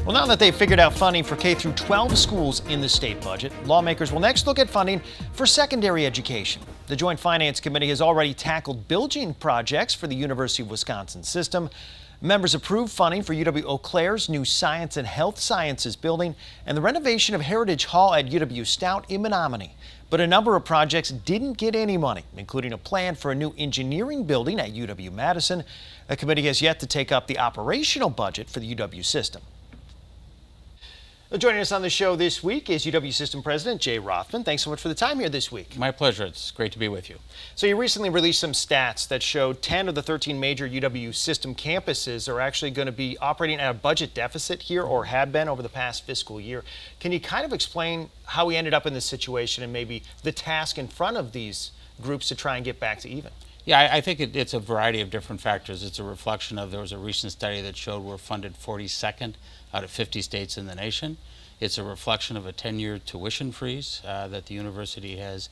Well, now that they've figured out funding for K through 12 schools in the state budget, lawmakers will next look at funding for secondary education. The Joint Finance Committee has already tackled building projects for the University of Wisconsin system. Members approved funding for UW Eau Claire's new Science and Health Sciences building and the renovation of Heritage Hall at UW Stout in Menominee. But a number of projects didn't get any money, including a plan for a new engineering building at UW-Madison. The committee has yet to take up the operational budget for the UW system. Joining us on the show this week is UW System President Jay Rothman. Thanks so much for the time here this week. My pleasure. It's great to be with you. So you recently released some stats that showed 10 of the 13 major UW System campuses are actually going to be operating at a budget deficit here, or have been over the past fiscal year. Can you kind of explain how we ended up in this situation and maybe the task in front of these groups to try and get back to even? Yeah, I think it's a variety of different factors. It's a reflection of, there was a recent study that showed we're funded 42nd out of 50 states in the nation. It's a reflection of a 10-year tuition freeze that the university has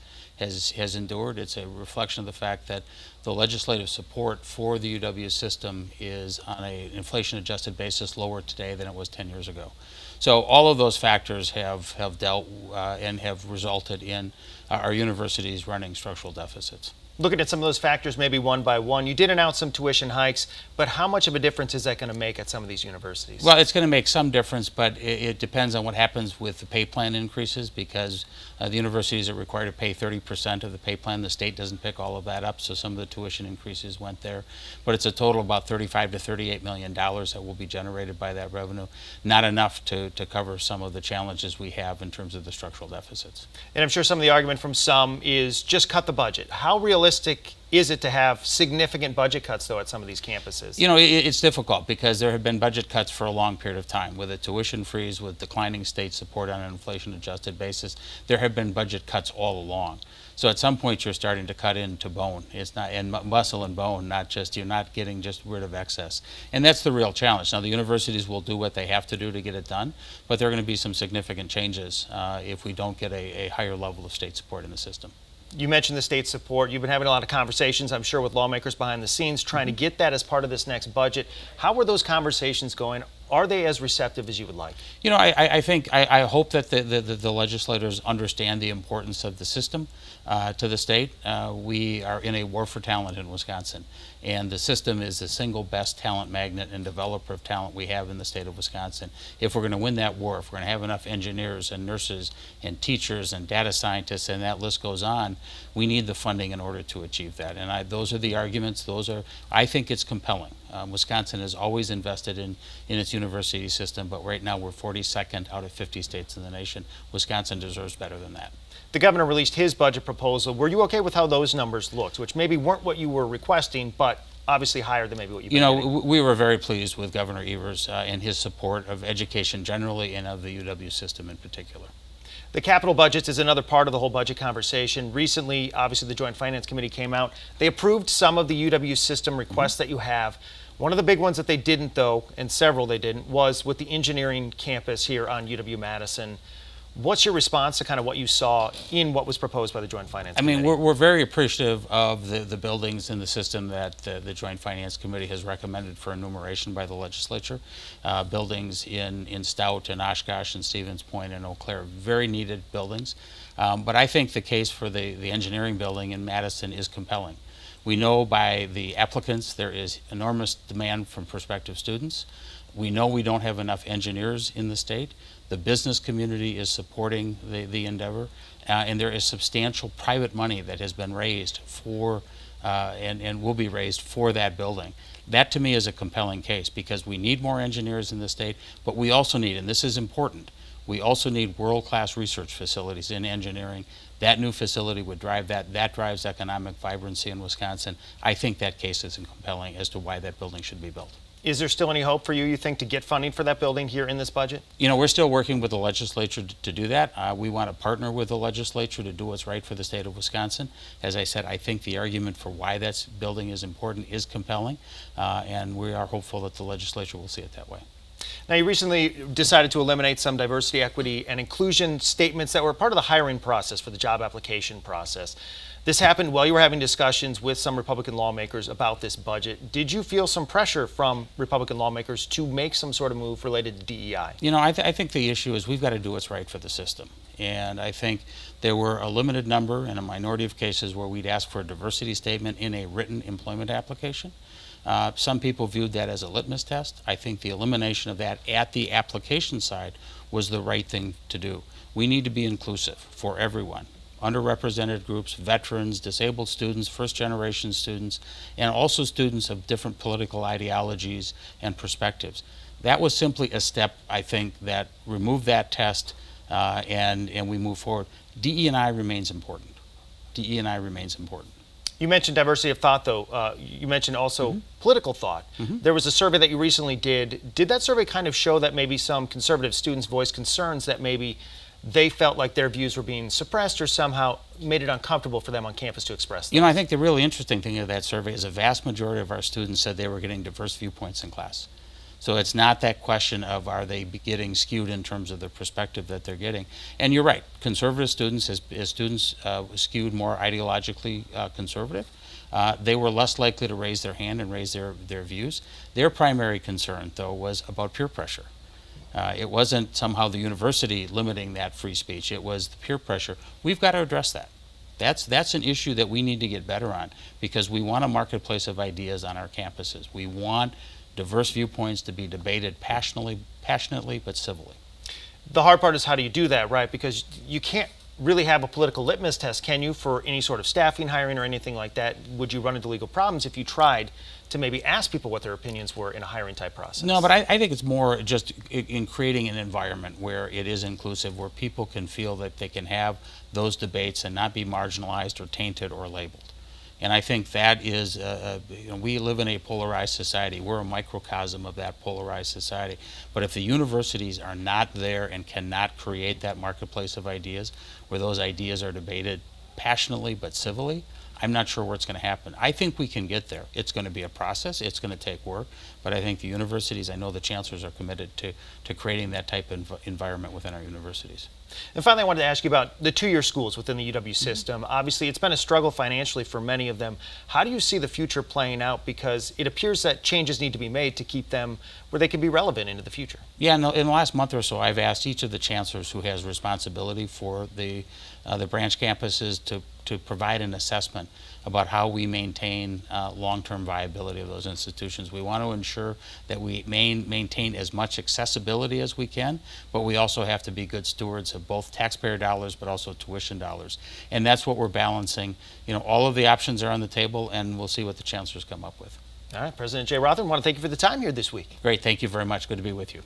endured. It's a reflection of the fact that the legislative support for the UW system is, on an inflation-adjusted basis, lower today than it was 10 years ago. So all of those factors have dealt and have resulted in our universities running structural deficits. Looking at some of those factors maybe one by one, you did announce some tuition hikes, but how much of a difference is that going to make at some of these universities? Well, it's going to make some difference, but it depends on what happens with the pay plan increases, because the universities are required to pay 30% of the pay plan. The state doesn't pick all of that up, so some of the tuition increases went there. But it's a total of about $35 to $38 million that will be generated by that revenue. Not enough to cover some of the challenges we have in terms of the structural deficits. And I'm sure some of the argument from some is just cut the budget. How realistic is it to have significant budget cuts, though, at some of these campuses? You know, it's difficult because there have been budget cuts for a long period of time. With a tuition freeze, with declining state support on an inflation-adjusted basis, there have been budget cuts all along. So at some point, you're starting to cut into bone. It's not in muscle and bone, not just, you're not getting just rid of excess. And that's the real challenge. Now, the universities will do what they have to do to get it done, but there are going to be some significant changes if we don't get a higher level of state support in the system. You mentioned the state support. You've been having a lot of conversations, I'm sure, with lawmakers behind the scenes, trying to get that as part of this next budget. How are those conversations going? Are they as receptive as you would like? You know, I hope that the legislators understand the importance of the system to the state. We are in a war for talent in Wisconsin, and the system is the single best talent magnet and developer of talent we have in the state of Wisconsin. If we're going to win that war, if we're going to have enough engineers and nurses and teachers and data scientists, and that list goes on, we need the funding in order to achieve that. And those are the arguments. I think it's compelling. Wisconsin has always invested in its university system, but right now we're 42nd out of 50 states in the nation. Wisconsin deserves better than that. The governor released his budget proposal. Were you okay with how those numbers looked, which maybe weren't what you were requesting, but obviously higher than maybe what you've been getting? We were very pleased with Governor Evers and his support of education generally and of the UW system in particular. The capital budgets is another part of the whole budget conversation. Recently, obviously, the Joint Finance Committee came out. They approved some of the UW system requests that you have. One of the big ones that they didn't, though, and several they didn't, was with the engineering campus here on UW-Madison. What's your response to kind of what you saw in what was proposed by the Joint Finance Committee? I mean, we're very appreciative of the buildings in the system that the Joint Finance Committee has recommended for enumeration by the legislature. Buildings in Stout and Oshkosh and Stevens Point and Eau Claire, very needed buildings. But I think the case for the engineering building in Madison is compelling. We know by the applicants there is enormous demand from prospective students. We know we don't have enough engineers in the state. The business community is supporting the endeavor, and there is substantial private money that has been raised for and will be raised for that building. That to me is a compelling case, because we need more engineers in the state, but we also need, and this is important, we also need world-class research facilities in engineering. That new facility would drive that. That drives economic vibrancy in Wisconsin. I think that case is compelling as to why that building should be built. Is there still any hope for you think, to get funding for that building here in this budget? You know, we're still working with the legislature to do that. We want to partner with the legislature to do what's right for the state of Wisconsin. As I said, I think the argument for why that building is important is compelling, and we are hopeful that the legislature will see it that way. Now, you recently decided to eliminate some diversity, equity, and inclusion statements that were part of the hiring process for the job application process. This happened while you were having discussions with some Republican lawmakers about this budget. Did you feel some pressure from Republican lawmakers to make some sort of move related to DEI? You know, I think the issue is we've got to do what's right for the system. And I think there were a limited number and a minority of cases where we'd ask for a diversity statement in a written employment application. Some people viewed that as a litmus test. I think the elimination of that at the application side was the right thing to do. We need to be inclusive for everyone. Underrepresented groups, veterans, disabled students, first-generation students, and also students of different political ideologies and perspectives. That was simply a step, I think, that removed that test and we move forward. DE&I remains important. DE&I remains important. You mentioned diversity of thought, though. You mentioned also political thought. There was a survey that you recently did. Did that survey kind of show that maybe some conservative students voiced concerns that maybe they felt like their views were being suppressed or somehow made it uncomfortable for them on campus to express them? You know, I think the really interesting thing of that survey is a vast majority of our students said they were getting diverse viewpoints in class. So it's not that question of are they getting skewed in terms of the perspective that they're getting. And you're right, conservative students, as students skewed more ideologically conservative, they were less likely to raise their hand and raise their views. Their primary concern, though, was about peer pressure. It wasn't somehow the university limiting that free speech. It was the peer pressure. We've got to address that. That's an issue that we need to get better on because we want a marketplace of ideas on our campuses. We want diverse viewpoints to be debated passionately but civilly. The hard part is how do you do that, right? Because you can't really have a political litmus test, can you, for any sort of staffing, hiring, or anything like that? Would you run into legal problems if you tried to maybe ask people what their opinions were in a hiring type process? No, but I think it's more just in creating an environment where it is inclusive, where people can feel that they can have those debates and not be marginalized or tainted or labeled. And I think that is, we live in a polarized society. We're a microcosm of that polarized society. But if the universities are not there and cannot create that marketplace of ideas, where those ideas are debated passionately but civilly, I'm not sure where it's going to happen. I think we can get there. It's going to be a process. It's going to take work. But I think the universities, I know the chancellors are committed to creating that type of environment within our universities. And finally, I wanted to ask you about the two-year schools within the UW system. Obviously, it's been a struggle financially for many of them. How do you see the future playing out? Because it appears that changes need to be made to keep them where they can be relevant into the future. Yeah, in the last month or so, I've asked each of the chancellors who has responsibility for the branch campuses to provide an assessment about how we maintain long-term viability of those institutions. We want to ensure that we maintain as much accessibility as we can, but we also have to be good stewards of both taxpayer dollars but also tuition dollars. And that's what we're balancing. You know, all of the options are on the table, and we'll see what the chancellors come up with. All right, President Jay Rothman, I want to thank you for the time here this week. Great, thank you very much. Good to be with you.